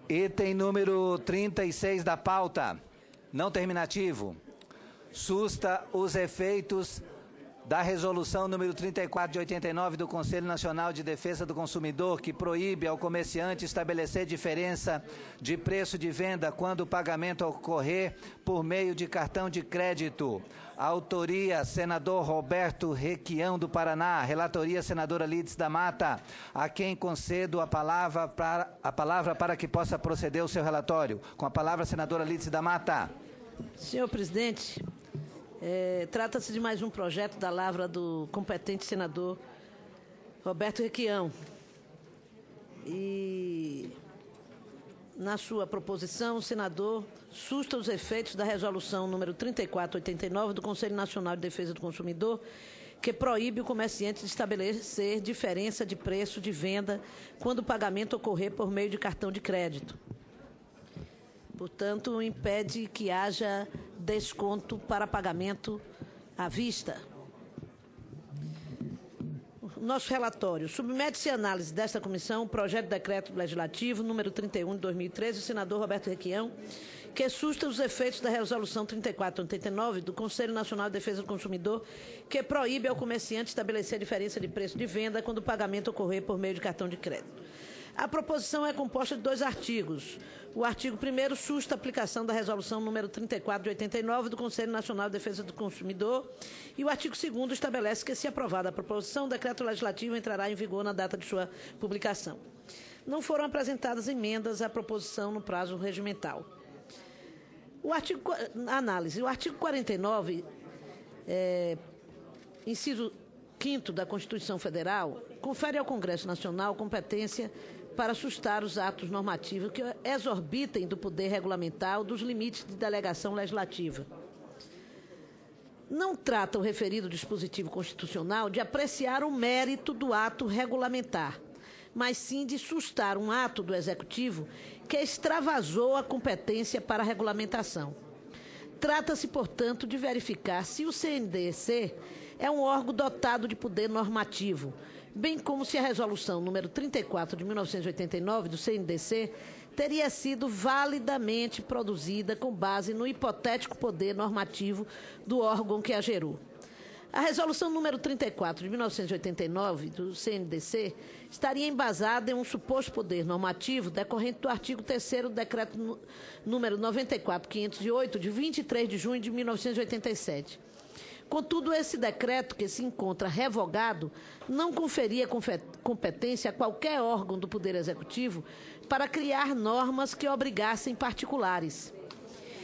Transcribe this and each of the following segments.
Item número 36 da pauta, não terminativo. Susta os efeitos da resolução número 34 de 89 do Conselho Nacional de Defesa do Consumidor, que proíbe ao comerciante estabelecer diferença de preço de venda quando o pagamento ocorrer por meio de cartão de crédito. Autoria, senador Roberto Requião, do Paraná. Relatoria, senadora Lides da Mata, a quem concedo a palavra para que possa proceder o seu relatório. Com a palavra, senadora Lides da Mata. Senhor presidente, trata-se de mais um projeto da lavra do competente senador Roberto Requião. E, na sua proposição, o senador susta os efeitos da resolução número 3489 do Conselho Nacional de Defesa do Consumidor, que proíbe o comerciante de estabelecer diferença de preço de venda quando o pagamento ocorrer por meio de cartão de crédito. Portanto, impede que haja desconto para pagamento à vista. Nosso relatório. Submete-se à análise desta comissão o projeto de decreto legislativo número 31 de 2013, do senador Roberto Requião, que susta os efeitos da resolução 3489 do Conselho Nacional de Defesa do Consumidor, que proíbe ao comerciante estabelecer a diferença de preço de venda quando o pagamento ocorrer por meio de cartão de crédito. A proposição é composta de 2 artigos. O artigo 1º susta a aplicação da resolução número 34 de 89 do Conselho Nacional de Defesa do Consumidor e o artigo 2º estabelece que, se aprovada a proposição, o decreto legislativo entrará em vigor na data de sua publicação. Não foram apresentadas emendas à proposição no prazo regimental. Análise. O artigo 49, inciso 5º da Constituição Federal, confere ao Congresso Nacional competência para sustar os atos normativos que exorbitem do poder regulamentar ou dos limites de delegação legislativa. Não trata o referido dispositivo constitucional de apreciar o mérito do ato regulamentar, mas sim de sustar um ato do Executivo que extravasou a competência para a regulamentação. Trata-se, portanto, de verificar se o CNDC é um órgão dotado de poder normativo, bem como se a resolução número 34 de 1989 do CNDC teria sido validamente produzida com base no hipotético poder normativo do órgão que a gerou. A resolução número 34 de 1989 do CNDC estaria embasada em um suposto poder normativo decorrente do artigo 3º do decreto número 94.508 de 23 de junho de 1987. Contudo, esse decreto, que se encontra revogado, não conferia competência a qualquer órgão do Poder Executivo para criar normas que obrigassem particulares.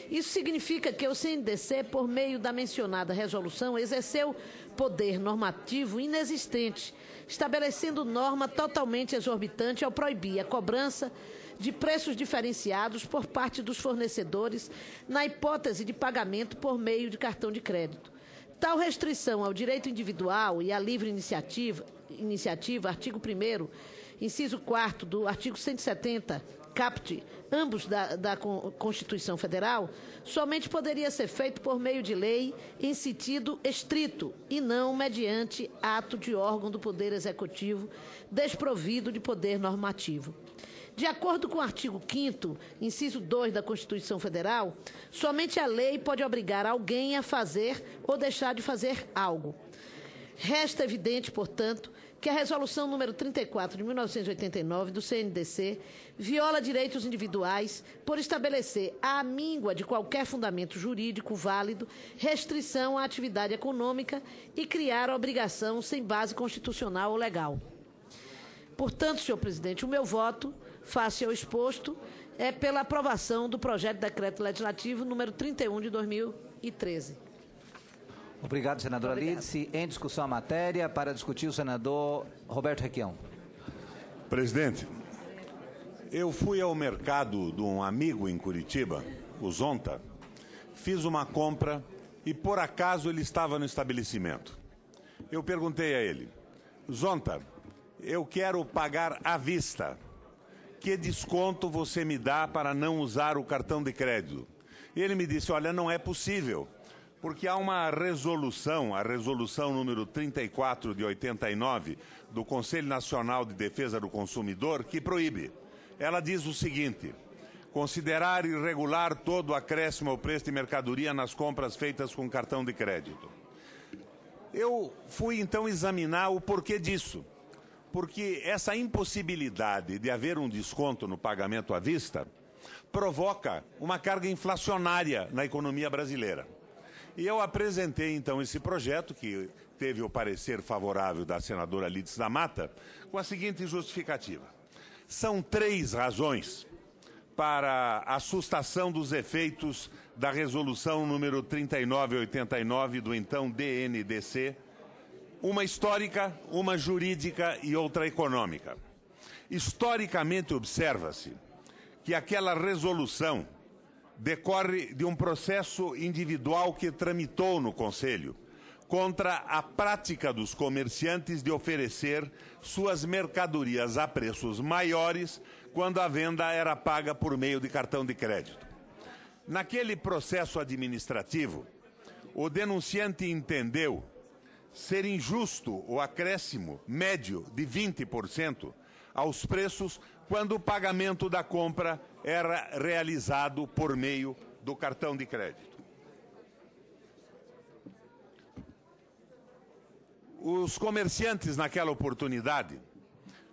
Isso significa que o CNDC, por meio da mencionada resolução, exerceu poder normativo inexistente, estabelecendo norma totalmente exorbitante ao proibir a cobrança de preços diferenciados por parte dos fornecedores na hipótese de pagamento por meio de cartão de crédito. Tal restrição ao direito individual e à livre iniciativa, artigo 1º, inciso 4º do artigo 170, caput, ambos da Constituição Federal, somente poderia ser feito por meio de lei em sentido estrito e não mediante ato de órgão do Poder Executivo desprovido de poder normativo. De acordo com o artigo 5º, inciso 2 da Constituição Federal, somente a lei pode obrigar alguém a fazer ou deixar de fazer algo. Resta evidente, portanto, que a resolução número 34 de 1989 do CNDC viola direitos individuais por estabelecer, à míngua de qualquer fundamento jurídico válido, restrição à atividade econômica e criar obrigação sem base constitucional ou legal. Portanto, senhor presidente, o meu voto, face ao exposto, é pela aprovação do projeto de decreto legislativo número 31 de 2013. Obrigado, senadora Lides. Em discussão a matéria, para discutir o senador Roberto Requião. Presidente, eu fui ao mercado de um amigo em Curitiba, o Zonta, fiz uma compra e, por acaso, ele estava no estabelecimento. Eu perguntei a ele: Zonta, eu quero pagar à vista. Que desconto você me dá para não usar o cartão de crédito? E ele me disse: olha, não é possível, porque há uma resolução, a resolução número 34 de 89 do Conselho Nacional de Defesa do Consumidor, que proíbe. Ela diz o seguinte: considerar irregular todo o acréscimo ao preço de mercadoria nas compras feitas com cartão de crédito. Eu fui então examinar o porquê disso, porque essa impossibilidade de haver um desconto no pagamento à vista provoca uma carga inflacionária na economia brasileira. E eu apresentei então esse projeto, que teve o parecer favorável da senadora Lídice da Mata, com a seguinte justificativa. São 3 razões para a sustação dos efeitos da resolução número 3989 do então DNDC, uma histórica, uma jurídica e outra econômica. Historicamente, observa-se que aquela resolução decorre de um processo individual que tramitou no Conselho contra a prática dos comerciantes de oferecer suas mercadorias a preços maiores quando a venda era paga por meio de cartão de crédito. Naquele processo administrativo, o denunciante entendeu ser injusto o acréscimo médio de 20% aos preços quando o pagamento da compra era realizado por meio do cartão de crédito. Os comerciantes, naquela oportunidade,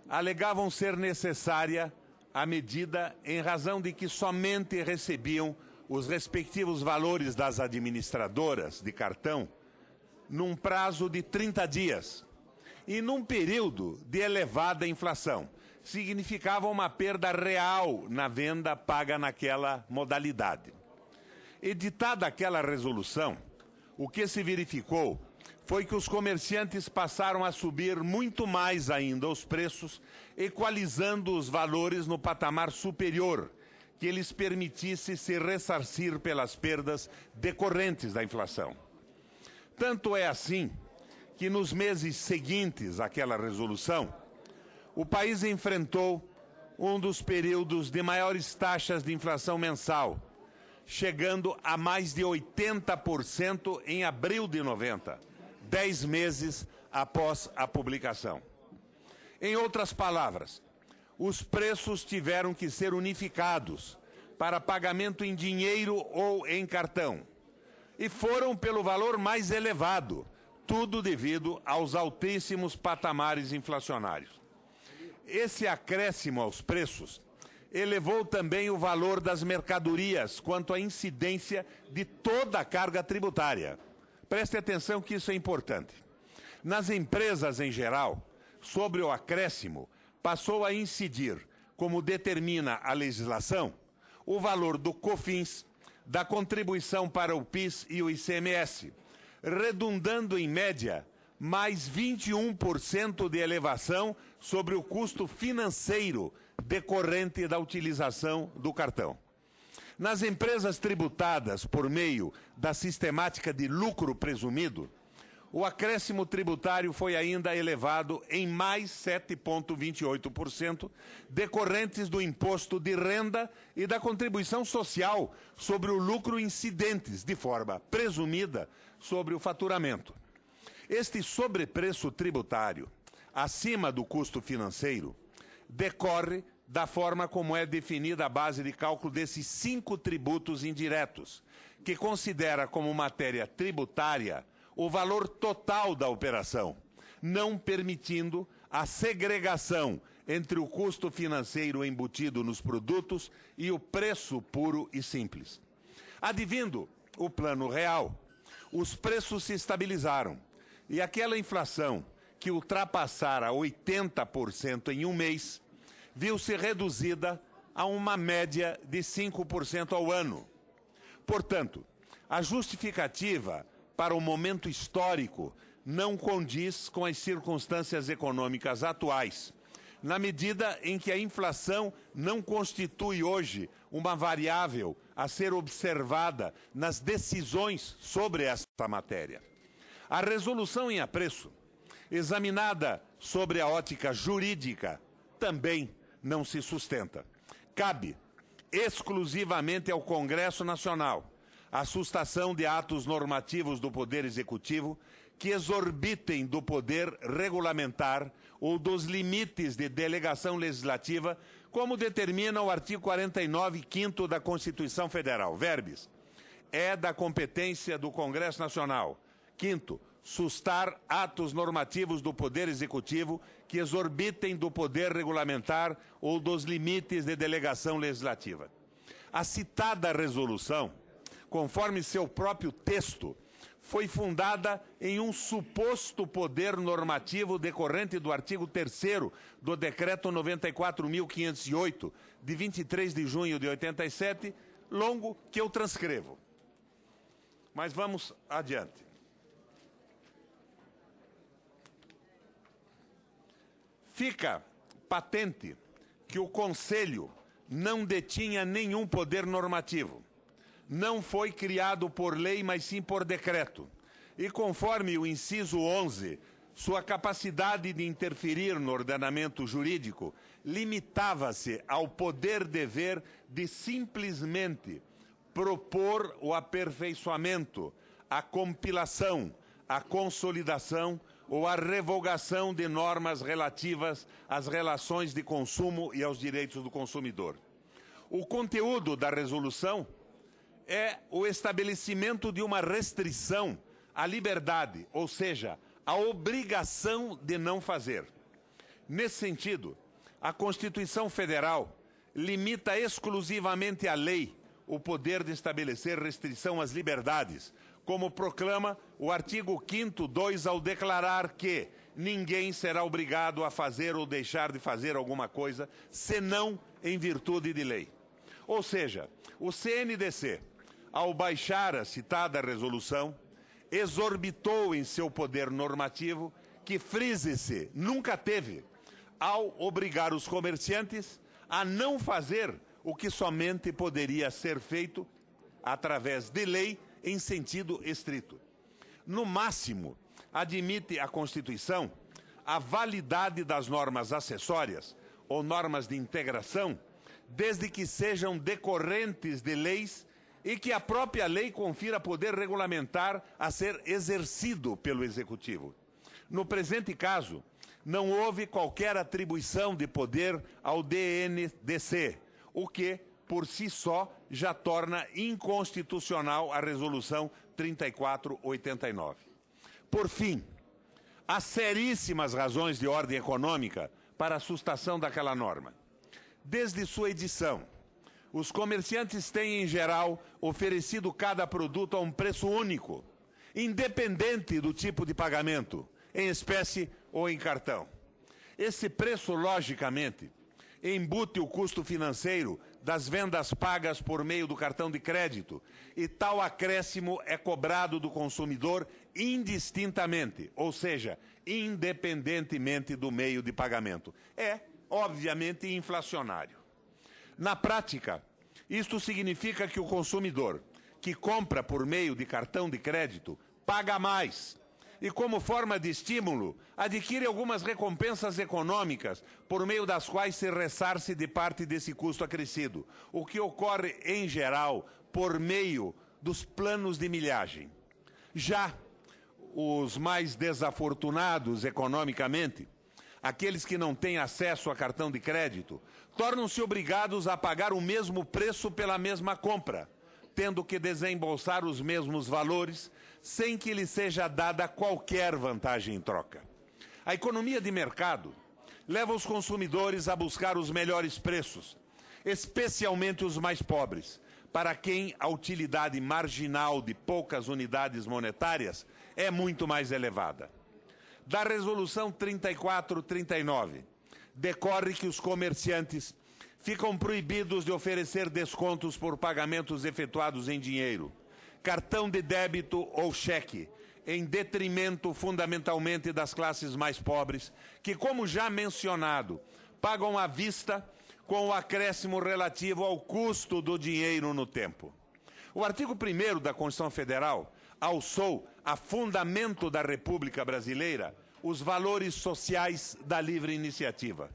alegavam ser necessária a medida em razão de que somente recebiam os respectivos valores das administradoras de cartão num prazo de 30 dias e num período de elevada inflação. Significava uma perda real na venda paga naquela modalidade. Editada aquela resolução, o que se verificou foi que os comerciantes passaram a subir muito mais ainda os preços, equalizando os valores no patamar superior, que lhes permitisse se ressarcir pelas perdas decorrentes da inflação. Tanto é assim que nos meses seguintes àquela resolução, o país enfrentou um dos períodos de maiores taxas de inflação mensal, chegando a mais de 80% em abril de 90, 10 meses após a publicação. Em outras palavras, os preços tiveram que ser unificados para pagamento em dinheiro ou em cartão, e foram pelo valor mais elevado, tudo devido aos altíssimos patamares inflacionários. Esse acréscimo aos preços elevou também o valor das mercadorias quanto à incidência de toda a carga tributária. Preste atenção que isso é importante. Nas empresas em geral, sobre o acréscimo, passou a incidir, como determina a legislação, o valor do COFINS, da contribuição para o PIS e o ICMS, redundando em média mais 21% de elevação sobre o custo financeiro decorrente da utilização do cartão. Nas empresas tributadas por meio da sistemática de lucro presumido, o acréscimo tributário foi ainda elevado em mais 7,28%, decorrentes do imposto de renda e da contribuição social sobre o lucro incidentes, de forma presumida, sobre o faturamento. Este sobrepreço tributário, acima do custo financeiro, decorre da forma como é definida a base de cálculo desses 5 tributos indiretos, que considera como matéria tributária o valor total da operação, não permitindo a segregação entre o custo financeiro embutido nos produtos e o preço puro e simples. Advindo o plano real, os preços se estabilizaram e aquela inflação que ultrapassara 80% em um mês, viu-se reduzida a uma média de 5% ao ano. Portanto, a justificativa para o momento histórico não condiz com as circunstâncias econômicas atuais, na medida em que a inflação não constitui hoje uma variável a ser observada nas decisões sobre esta matéria. A resolução em apreço, examinada sobre a ótica jurídica, também não se sustenta. Cabe exclusivamente ao Congresso Nacional a sustação de atos normativos do Poder Executivo que exorbitem do poder regulamentar ou dos limites de delegação legislativa como determina o artigo 49, 5º da Constituição Federal. Verbis, é da competência do Congresso Nacional. 5º, sustar atos normativos do Poder Executivo que exorbitem do poder regulamentar ou dos limites de delegação legislativa. A citada resolução, conforme seu próprio texto, foi fundada em um suposto poder normativo decorrente do artigo 3º do Decreto 94.508, de 23 de junho de 87, longo que eu transcrevo. Mas vamos adiante. Fica patente que o Conselho não detinha nenhum poder normativo. Não foi criado por lei, mas sim por decreto. E conforme o inciso 11, sua capacidade de interferir no ordenamento jurídico limitava-se ao poder-dever de simplesmente propor o aperfeiçoamento, a compilação, a consolidação ou a revogação de normas relativas às relações de consumo e aos direitos do consumidor. O conteúdo da resolução é o estabelecimento de uma restrição à liberdade, ou seja, a obrigação de não fazer. Nesse sentido, a Constituição Federal limita exclusivamente à lei o poder de estabelecer restrição às liberdades, como proclama o artigo 5º, 2, ao declarar que ninguém será obrigado a fazer ou deixar de fazer alguma coisa, senão em virtude de lei. Ou seja, o CNDC, ao baixar a citada resolução, exorbitou em seu poder normativo, que, frise-se, nunca teve, ao obrigar os comerciantes a não fazer o que somente poderia ser feito através de lei em sentido estrito. No máximo, admite a Constituição a validade das normas acessórias ou normas de integração, desde que sejam decorrentes de leis e que a própria lei confira poder regulamentar a ser exercido pelo Executivo. No presente caso, não houve qualquer atribuição de poder ao DNDC, o que, por si só, já torna inconstitucional a Resolução 3489. Por fim, há seríssimas razões de ordem econômica para a sustação daquela norma. Desde sua edição, os comerciantes têm, em geral, oferecido cada produto a um preço único, independente do tipo de pagamento, em espécie ou em cartão. Esse preço, logicamente, embute o custo financeiro das vendas pagas por meio do cartão de crédito, e tal acréscimo é cobrado do consumidor indistintamente, ou seja, independentemente do meio de pagamento. É, obviamente, inflacionário. Na prática, isto significa que o consumidor que compra por meio de cartão de crédito paga mais e, como forma de estímulo, adquire algumas recompensas econômicas por meio das quais se ressarce de parte desse custo acrescido, o que ocorre, em geral, por meio dos planos de milhagem. Já os mais desafortunados economicamente, aqueles que não têm acesso a cartão de crédito, tornam-se obrigados a pagar o mesmo preço pela mesma compra, tendo que desembolsar os mesmos valores, sem que lhe seja dada qualquer vantagem em troca. A economia de mercado leva os consumidores a buscar os melhores preços, especialmente os mais pobres, para quem a utilidade marginal de poucas unidades monetárias é muito mais elevada. Da Resolução 3439, decorre que os comerciantes ficam proibidos de oferecer descontos por pagamentos efetuados em dinheiro, cartão de débito ou cheque, em detrimento fundamentalmente das classes mais pobres, que, como já mencionado, pagam à vista com o acréscimo relativo ao custo do dinheiro no tempo. O artigo 1º da Constituição Federal alçou a fundamento da República Brasileira os valores sociais da livre iniciativa.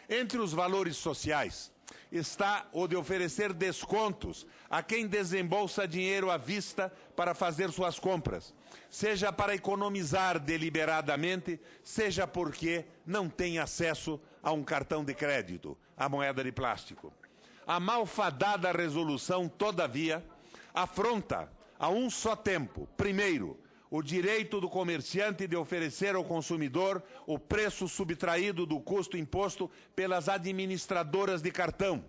Entre os valores sociais está o de oferecer descontos a quem desembolsa dinheiro à vista para fazer suas compras, seja para economizar deliberadamente, seja porque não tem acesso a um cartão de crédito, a moeda de plástico. A malfadada resolução, todavia, afronta a um só tempo, primeiro, o direito do comerciante de oferecer ao consumidor o preço subtraído do custo imposto pelas administradoras de cartão.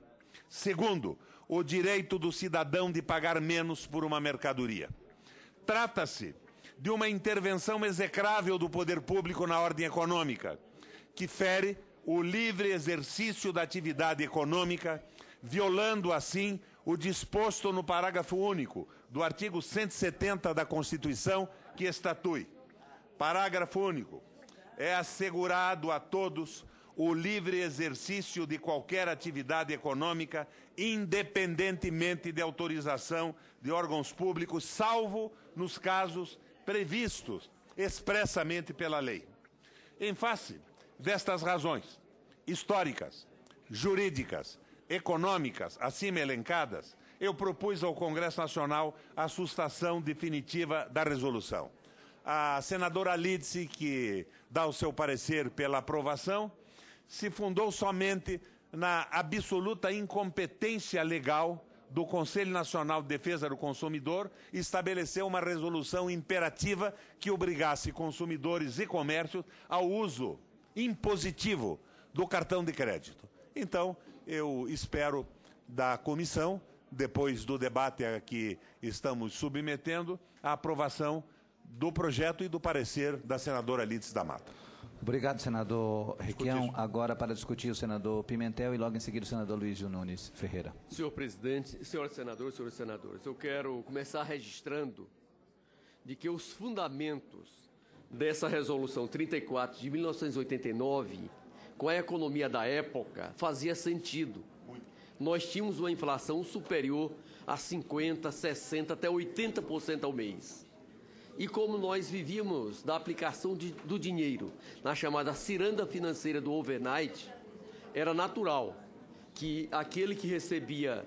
Segundo, o direito do cidadão de pagar menos por uma mercadoria. Trata-se de uma intervenção execrável do poder público na ordem econômica, que fere o livre exercício da atividade econômica, violando, assim, o disposto no parágrafo único do artigo 170 da Constituição, que estatui. Parágrafo único. É assegurado a todos o livre exercício de qualquer atividade econômica, independentemente de autorização de órgãos públicos, salvo nos casos previstos expressamente pela lei. Em face destas razões históricas, jurídicas, econômicas, acima elencadas, eu propus ao Congresso Nacional a sustação definitiva da resolução. A senadora Lídice, que dá o seu parecer pela aprovação, se fundou somente na absoluta incompetência legal do Conselho Nacional de Defesa do Consumidor e estabeleceu uma resolução imperativa que obrigasse consumidores e comércios ao uso impositivo do cartão de crédito. Então, eu espero da comissão, depois do debate a que estamos submetendo, a aprovação do projeto e do parecer da senadora Lídice da Mata. Obrigado, senador Requião. Agora, para discutir, o senador Pimentel e logo em seguida o senador Luiz Nunes Ferreira. Senhor presidente, senhores senadores, eu quero começar registrando de que os fundamentos dessa resolução 34 de 1989, com a economia da época, fazia sentido. Nós tínhamos uma inflação superior a 50%, 60%, até 80% ao mês. E como nós vivíamos da aplicação do dinheiro na chamada ciranda financeira do overnight, era natural que aquele que recebia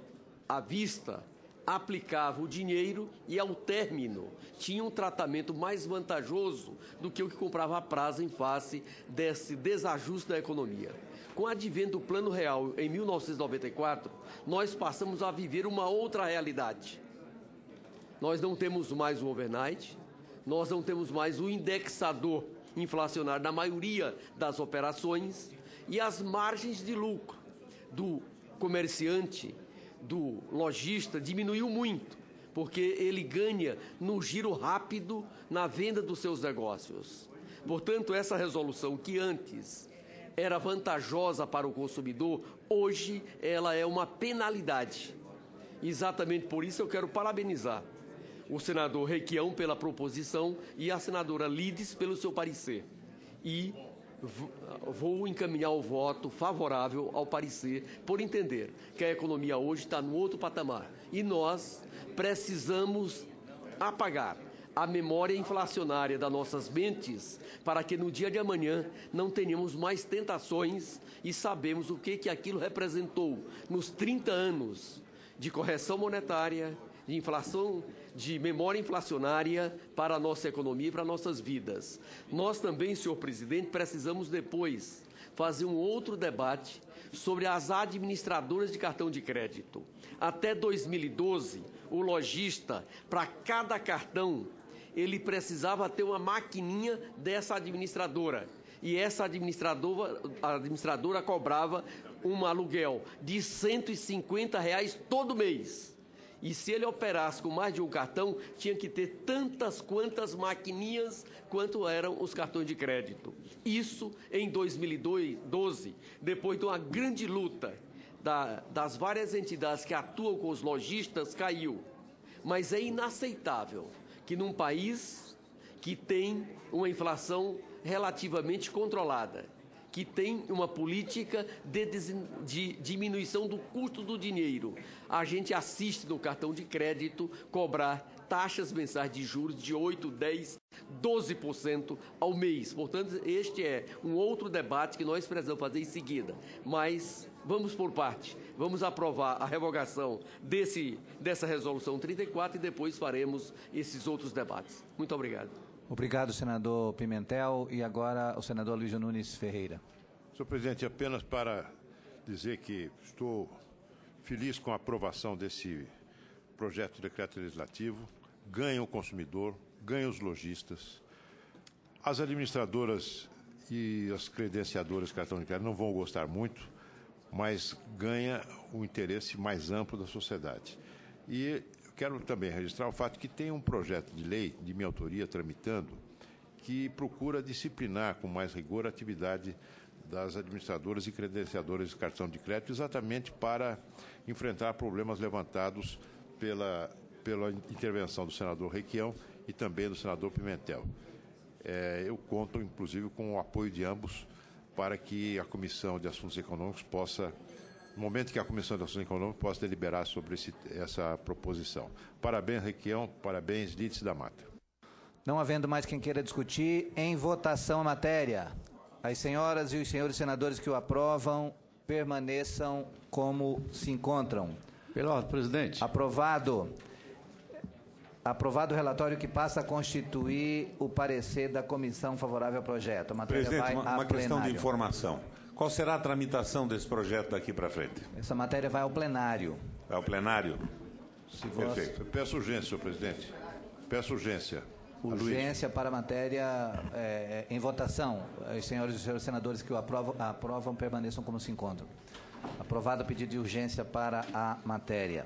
à vista aplicava o dinheiro e, ao término, tinha um tratamento mais vantajoso do que o que comprava a prazo em face desse desajuste da economia. Com o advento do Plano Real em 1994, nós passamos a viver uma outra realidade. Nós não temos mais o overnight, nós não temos mais o indexador inflacionário na maioria das operações e as margens de lucro do comerciante, do lojista, diminuiu muito, porque ele ganha no giro rápido na venda dos seus negócios. Portanto, essa resolução que antes era vantajosa para o consumidor, hoje ela é uma penalidade. Exatamente por isso eu quero parabenizar o senador Requião pela proposição e a senadora Lídice pelo seu parecer. E vou encaminhar o voto favorável ao parecer, por entender que a economia hoje está no outro patamar. E nós precisamos apagar a memória inflacionária das nossas mentes para que no dia de amanhã não tenhamos mais tentações e sabemos o que aquilo representou nos 30 anos de correção monetária, de inflação, de memória inflacionária para a nossa economia e para nossas vidas. Nós também, senhor presidente, precisamos depois fazer um outro debate sobre as administradoras de cartão de crédito. Até 2012, o lojista, para cada cartão, ele precisava ter uma maquininha dessa administradora. E essa administradora cobrava um aluguel de R$ 150 todo mês. E se ele operasse com mais de um cartão, tinha que ter tantas quantas maquininhas quanto eram os cartões de crédito. Isso em 2012, depois de uma grande luta das várias entidades que atuam com os lojistas, caiu. Mas é inaceitável que num país que tem uma inflação relativamente controlada, que tem uma política de diminuição do custo do dinheiro, a gente assiste no cartão de crédito cobrar taxas mensais de juros de 8%, 10%, 12% ao mês. Portanto, este é um outro debate que nós precisamos fazer em seguida. Mas vamos por parte. Vamos aprovar a revogação dessa resolução 34 e depois faremos esses outros debates. Muito obrigado. Obrigado, senador Pimentel. E agora o senador Luiz Nunes Ferreira. Senhor presidente, apenas para dizer que estou feliz com a aprovação desse projeto de decreto legislativo. Ganha o consumidor, ganha os lojistas. As administradoras e as credenciadoras de cartão de crédito não vão gostar muito, mas ganha o interesse mais amplo da sociedade. E quero também registrar o fato que tem um projeto de lei de minha autoria tramitando que procura disciplinar com mais rigor a atividade das administradoras e credenciadoras de cartão de crédito, exatamente para enfrentar problemas levantados pela intervenção do senador Requião e também do senador Pimentel. Eu conto, inclusive, com o apoio de ambos para que a Comissão de Assuntos Econômicos possa, no momento que a Comissão de Assuntos Econômicos possa deliberar sobre essa proposição. Parabéns, Requião, parabéns, Lídice da Mata. Não havendo mais quem queira discutir, em votação a matéria. As senhoras e os senhores senadores que o aprovam permaneçam como se encontram. Pela ordem, presidente. Aprovado. Aprovado o relatório que passa a constituir o parecer da comissão favorável ao projeto. A matéria Presidente, vai uma questão de plenário. informação. Qual será a tramitação desse projeto daqui para frente? Essa matéria vai ao plenário. Vai ao plenário? Perfeito. Eu peço urgência, senhor presidente. Peço urgência. Urgência para a matéria em votação. Os senhores e os senhores senadores que o aprovam permaneçam como se encontram. Aprovado o pedido de urgência para a matéria.